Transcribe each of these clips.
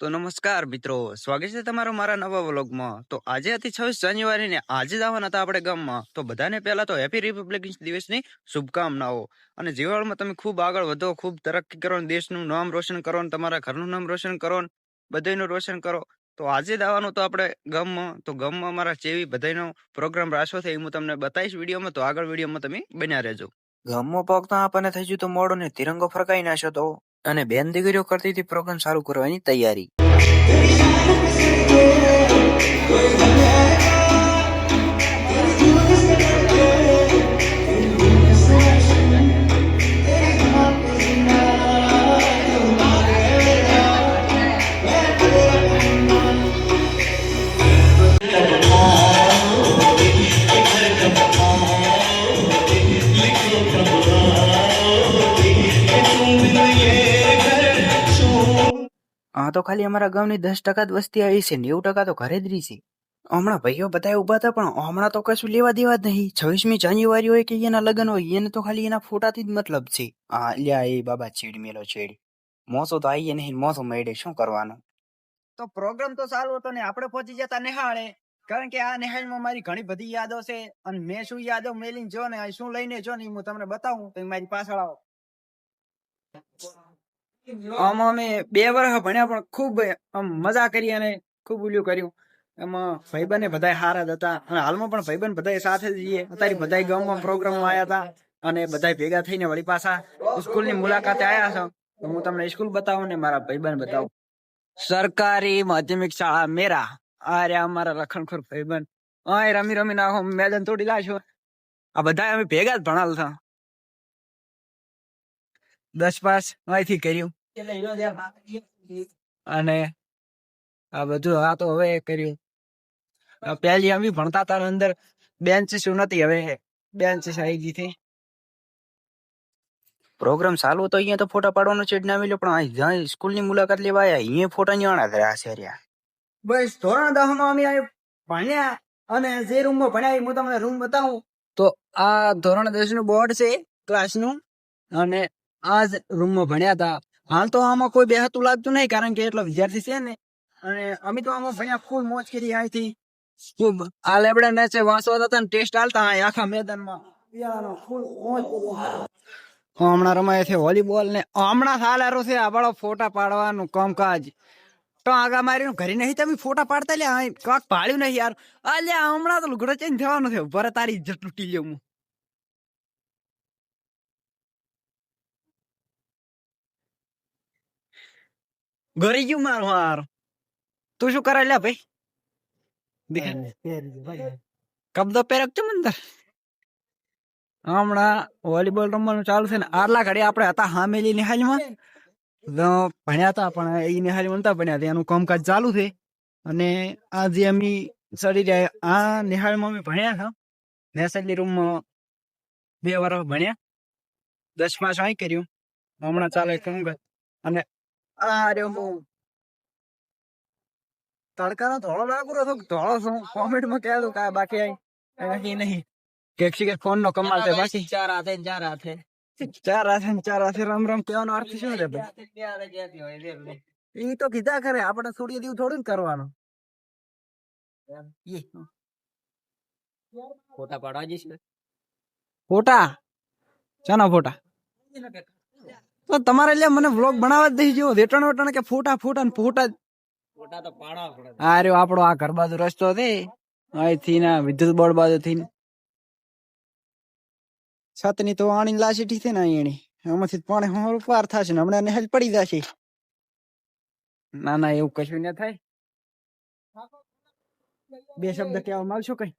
તો નમસ્કાર મિત્રો, સ્વાગત છે તમારું મારા નવા વ્લોગમાં। તો આજે હતી 26 જાન્યુઆરી ને આજે જવાના હતા આપણે ગામમાં। તો બધાને પહેલા તો હેપી રિપબ્લિક દિવસની શુભકામનાઓ। અને જીવનમાં તમે ખૂબ આગળ વધો, ખૂબ તરક્કી કરો, દેશનું નામ રોશન કરો, તમારા ઘરનું નામ રોશન કરો, બધાનું રોશન કરો। તો આજે જવાનું તો આપણે ગામમાં। તો ગામમાં અમારા જેવી બધાનો પ્રોગ્રામ રાખ્યો છે એ હું તમને બતાવીશ વિડીયોમાં। તો આગળ વિડીયોમાં તમે બન્યા રહેજો। ગામમાં પહોંચતા આપણને થઈ ગયું તો મોડું ને તિરંગો ફરકાઈ નાખ્યો તો, અને બેન દીકરીઓ કરતી હતી પ્રોગ્રામ ચાલુ કરવાની તૈયારી। હા, તો ખાલી અમારા ગામની 10% જ વસ્તી આવી છે, 90% તો ઘરે જ રહી છે। હમણાં ભાઈઓ બધા ઉભા હતા, પણ હમણાં તો કશું લેવા દેવા જ નહીં। 26મી જાન્યુઆરી હોય કે એના લગ્ન હોય, એને તો ખાલી એના ફોટાથી જ મતલબ છે। હા લ્યા, એ બાબા છેડ મેલો છેડ, મોસો તો આવીએ નહીં, મોસો મેળે શું કરવાનું। તો પ્રોગ્રામ તો સારો હતો ને આપણે પહોંચી જતા નિહાળે, કારણ કે આ નિહાળમાં મારી ઘણી બધી યાદો છે। અને મેં શું યાદો મેલીને જો ને શું લઈને જો ને હું તમને બતાવું તો મારી પાછળ આવો। આમાં અમે 2 વર્ષ ભણ્યા, પણ ખૂબ મજા કરી અને ખૂબ ઓલું કર્યું। એમાં ભાઈબંધ બધા હારા જ હતા, અને હાલમાં પણ ભાઈબંધ બધા સાથે જ છીએ। અત્યારે બધા ગામમાં પ્રોગ્રામમાં આવ્યા હતા, અને બધા ભેગા થઈને વળી પાછા સ્કૂલની મુલાકાતે આવ્યા છો। તો હું તમને સ્કૂલ બતાવું ને મારા ભાઈબંધ બતાવું। સરકારી માધ્યમિક શાળા મેરા, આ રહ્યા અમારા લખણખોર ભાઈબંધ। આ રમી રમી નાખો, મેદાન તોડી લાશો। આ બધા અમે ભેગા જ ભણાલ હતા। 10 પાસ અહીંથી કર્યું, અને આ બધું આ તો હવે કર્યું। પહેલી અમે ભણતા હતા અંદર બેન્ચીસ નથી, હવે બેન્ચીસ આવી ગઈ હતી। પ્રોગ્રામ ચાલુ હતો અહીંયા તો ફોટા પાડવાનો છે ના મળ્યો, પણ જ્યાં સ્કૂલની મુલાકાત લેવા આવ્યા અહીંયા ફોટા ની આણા ધર્યા છે રહ્યા। બસ ધોરણ 10 માં અમે ભણ્યા, અને જે રૂમમાં ભણ્યા હું તમને રૂમ બતાવું તો આ ધોરણ 10 નું બોર્ડ છે ક્લાસનું, અને આ જ રૂમમાં ભણ્યા હતા। હાલ તો આમાં કોઈ બેહતું લાગતું નહીં, કારણ કે એટલો વિદ્યાર્થી છે ને, અને અમે તો આમાં ભણ્યા, ફૂલ મોજ કરી અહીંથી। ખૂબ આ લેબડા ને વાંચવા હતા ને ટેસ્ટ આલતા આખા મેદાનમાં ફૂલ મોજ કરી। હમણાં રમાય છે વોલીબોલ ને હમણાં સારું છે આ વાળો ફોટા પાડવાનું કામકાજ। તો આગા મારી ઘરે નહીં તમે ફોટા પાડતા લે, કાક પાડ્યું નહીં યાર। આ લે હમણાં તો લુગડો ચેન્જ થવાનો છે, ભરે તારી ઇજ્જત તૂટી લ્યો હું। ઘરે ગયું મારું હાર, તું શું કરે લે ભાઈ? કબજો પહેરક છે મંદર। હમણાં વોલીબોલ રમવાનું ચાલુ છે ને આટલા ઘડી આપણે હતા હામેલી નિહાળમાં ભણ્યા હતા, પણ એ નિહાળી નતા ભણ્યા, એનું કામકાજ ચાલુ છે। અને આ જે અમે ચડી રહ્યા આ નિહાળમાં અમે ભણ્યા હતા, નેસલી રૂમમાં 2 વર્ષ ભણ્યા, 10 પાસ અહીં કર્યું, હમણાં ચાલે કામકાજ। અને આ રહ્યો હું તડકાનો ધોળો લાગુ રહ્યો, ધોળો શું કોમેન્ટમાં કહેલું કે બાકી અહીં નહીં કે ફોન નો કમાલ છે, બાકી 4 હાથે 4 હાથે 4 હાથે રામ રામ કહેવાનો અર્થ શું છે ભાઈ? એ તો કીધા કરે, આપણે થોડી દેવું થોડું કરવાનું। ફોટા પાડવા જઈશ, ફોટા શાના ફોટા? તો તમારે એટલે મને વ્લોગ બનાવવા જ દઈ જેવો રેટણ વટણ કે ફોટા ફોટા ને ફોટા તો પાડવા પડે। આ રહ્યો આપણો આ ઘર બાજુ રસ્તો છે, અહીંથી ના વિદ્યુત બોર્ડ બાજુ થી છતની તો આણી લાસીટી છે ને અહીંયાની, આમાંથી પાણી હોર પાર થશે ને હમણાં હેલ પડી જશે। ના ના એવું કશું ના થાય। 2 શબ્દ કહેવા માંગશો કઈ?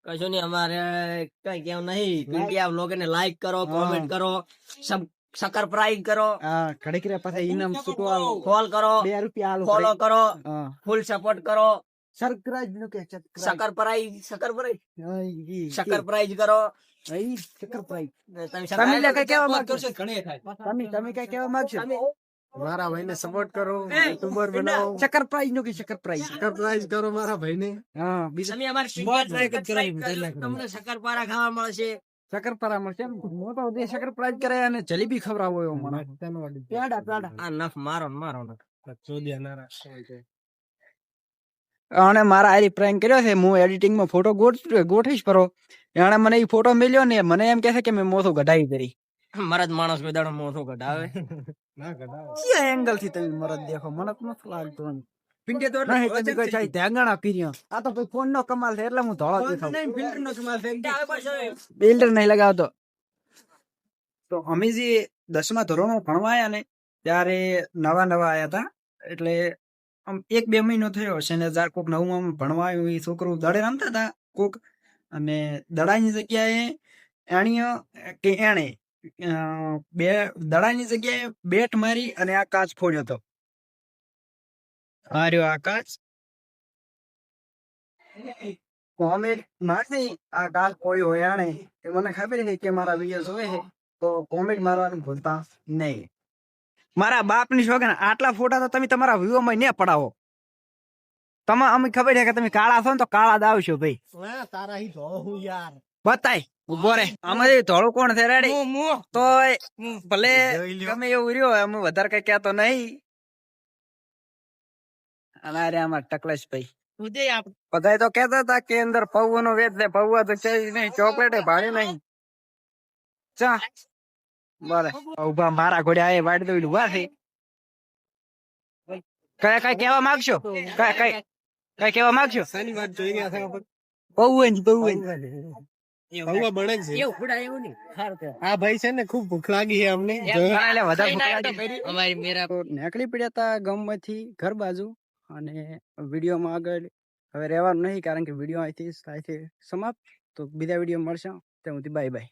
કશું નહીં, અમારે કઈ કેવું નહીં। પીટીઆર વ્લોગ ને લાઈક કરો, કોમેન્ટ કરો, સબસ્ક્રાઇબ કરો, હા ઘડીક રે પાછા ઇનામ છૂટવા ફોલ કરો, 2 રૂપિયા આલો, ફોલો કરો, હા ફૂલ સપોર્ટ કરો, સબસ્ક્રાઇબ નો કે સકરપ્રાઈઝ કરો। સબસ્ક્રાઇબ તમે કઈ કેવા માંગશો? ઘણી થાય। તમે કઈ કેવા માંગશો? મારા ભાઈને સપોર્ટ કરો, યુટ્યુબર બનાવો, સબસ્ક્રાઇબ નો કે સબસ્ક્રાઇબ સરપ્રાઈઝ કરો મારા ભાઈને। હા બીજા તમે અમારી તમને શક્કરપારા ખાવા મળશે। શક્કરપારા મળશે, મોટો દે શક્કરપારા કરે અને જલેબી ખવડાવો એવો મને, પેડા પેડા આ નખ મારો ને મારો અને મારા હારી પ્રેન્ક કર્યો છે. હું એડિટિંગમાં ફોટો ગોઠવીશ પરો. એને મને એ ફોટો મળ્યો ને મને એમ કહે છે કે મેં મોથું કઢાવી કરી. મરદ માણસ કોઈ દાડો મોથો કઢાવે. કયા એંગલ થી તમે મરદ દેખો? મને તો નથી લાગતું. પિંડે તો નહીં તમે કોઈ ચાઈ ધ્યાંગણા પીર્યો. આ તો ભાઈ ફોન નો કમાલ છે એટલે હું ધોળો દેખાવ. ફિલ્ટર નો કમાલ છે. ફિલ્ટર નહીં લગાવતો. તો અમે જે 10મા ધોરણમાં ભણવા આયા ને ત્યારે નવા આયા હતા. એટલે આમ 1-2 મહિનો થયો છે ને જાર કોક નવું ભણવા આવ્યું એ છોકરું દડે રમતા હતા કોક, અને દડાની જગ્યાએ એને બે દડાની જગ્યાએ બેટ મારી અને આ કાચ ફોડ્યો હતો. આ રહ્યો આ કાચ. કોમેન્ટ મારથી આ કાચ ફોડ્યો હોય આણે. મને ખબર છે કે મારા વિડીયો જોવે છે તો કોમેન્ટ મારવાનું ભૂલતા નહીં. મારા બાપની શોખન આટલા ફોટા તો તમે તમારા વ્યૂમાં ને પડાવો. તમે અમે ખબર છે કે તમે કાળા છો ને તો કાળા જ આવશો ભાઈ. તારા હી ધોળો હું યાર. બતાય ઉભો રે. આમાં ધોળું કોણ છે રેડી? તો ભલે ગમે એવું રહ્યો અમે વધારે કઈ કહેતો નહીં. અરે આમાં ટકલેશ ભાઈ બધા તો કેતા હતા કે અંદર પૌવા નો વેચ દે. પૌવા તો છે નહીં, ચોકલેટ ભાડે નહીં. ચા બોલે ઉભા મારા ઘોડે આ વાડી દઉં ઉભા છે. કઈ કેવા માંગશો? કઈ કેવા માંગશો? પૌવા બને છે. આ ભાઈ છે ને ખુબ ભૂખ લાગી છે અમને. નીકળી પડ્યા હતા ગામમાંથી ઘર બાજુ, અને વિડીયોમાં આગળ હવે રહેવાનું નહીં કારણ કે વિડીયો અહીંથી સમાપ્ત. તો બીજા વિડીયો મળશે ત્યાં સુધી બાય બાય.